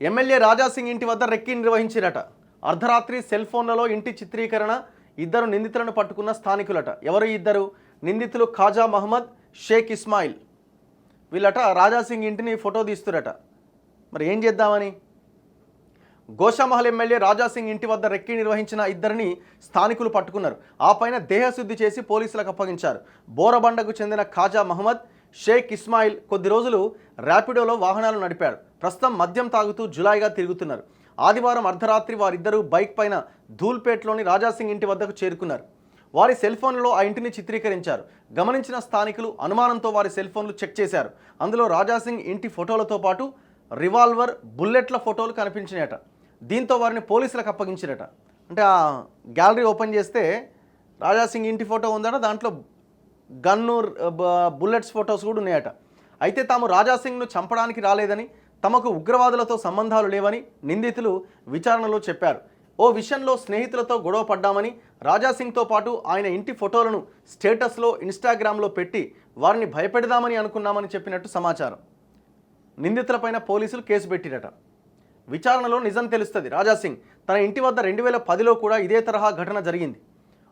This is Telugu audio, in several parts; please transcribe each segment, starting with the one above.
ఎమ్మెల్యే రాజాసింగ్ ఇంటి వద్ద రెక్కి నిర్వహించిరట. అర్ధరాత్రి సెల్ ఫోన్లలో ఇంటి చిత్రీకరణ. ఇద్దరు నిందితులను పట్టుకున్న స్థానికులట. ఎవరు ఇద్దరు నిందితులు? ఖాజా మహమ్మద్, షేక్ ఇస్మాయిల్. వీళ్ళట రాజాసింగ్ ఇంటిని ఫోటో తీస్తురట. మరి ఏం చేద్దామని గోషామహల్ ఎమ్మెల్యే రాజాసింగ్ ఇంటి వద్ద రెక్కి నిర్వహించిన ఇద్దరిని స్థానికులు పట్టుకున్నారు. ఆ పైన దేహశుద్ధి చేసి పోలీసులకు అప్పగించారు. బోరబండకు చెందిన ఖాజా మహమ్మద్, షేక్ ఇస్మాయిల్ కొద్ది రోజులు ర్యాపిడోలో వాహనాలు నడిపాడు. ప్రస్తుతం మద్యం తాగుతూ జులాయిగా తిరుగుతున్నారు. ఆదివారం అర్ధరాత్రి వారిద్దరూ బైక్ పైన ధూల్పేట్లోని రాజాసింగ్ ఇంటి వద్దకు చేరుకున్నారు. వారి సెల్ ఫోన్లలో ఆ ఇంటిని చిత్రీకరించారు. గమనించిన స్థానికులు అనుమానంతో వారి సెల్ ఫోన్లు చెక్ చేశారు. అందులో రాజాసింగ్ ఇంటి ఫోటోలతో పాటు రివాల్వర్, బుల్లెట్ల ఫోటోలు కనిపించినాయట. దీంతో వారిని పోలీసులకు అప్పగించారట. అంటే ఆ గ్యాలరీ ఓపెన్ చేస్తే రాజాసింగ్ ఇంటి ఫోటో ఉందట, దాంట్లో గన్ను, బుల్లెట్స్ ఫొటోస్ కూడా ఉన్నాయట. అయితే తాము రాజాసింగ్ను చంపడానికి రాలేదని, తమకు ఉగ్రవాదులతో సంబంధాలు లేవని నిందితులు విచారణలో చెప్పారు. ఓ విషయంలో స్నేహితులతో గొడవ పడ్డామని, రాజాసింగ్తో పాటు ఆయన ఇంటి ఫోటోలను స్టేటస్లో, ఇన్స్టాగ్రామ్లో పెట్టి వారిని భయపెడదామని అనుకున్నామని చెప్పినట్టు సమాచారం. నిందితులపైన పోలీసులు కేసు పెట్టిరట. విచారణలో నిజం తెలుస్తుంది. రాజాసింగ్ తన ఇంటి వద్ద 2010లో కూడా ఇదే తరహా ఘటన జరిగింది.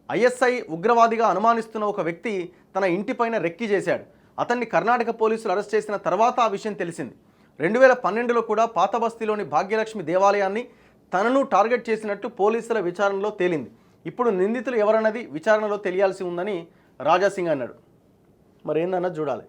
ఐఎస్ఐ ఉగ్రవాదిగా అనుమానిస్తున్న ఒక వ్యక్తి తన ఇంటిపైన రెక్కి చేశాడు. అతన్ని కర్ణాటక పోలీసులు అరెస్ట్ చేసిన తర్వాత ఆ విషయం తెలిసింది. 2012లో కూడా పాత బస్తీలోని భాగ్యలక్ష్మి దేవాలయాన్ని తనను టార్గెట్ చేసినట్టు పోలీసుల విచారణలో తేలింది. ఇప్పుడు నిందితులు ఎవరన్నది విచారణలో తెలియాల్సి ఉందని రాజాసింగ్ అన్నాడు. మరి ఏందన్నది చూడాలి.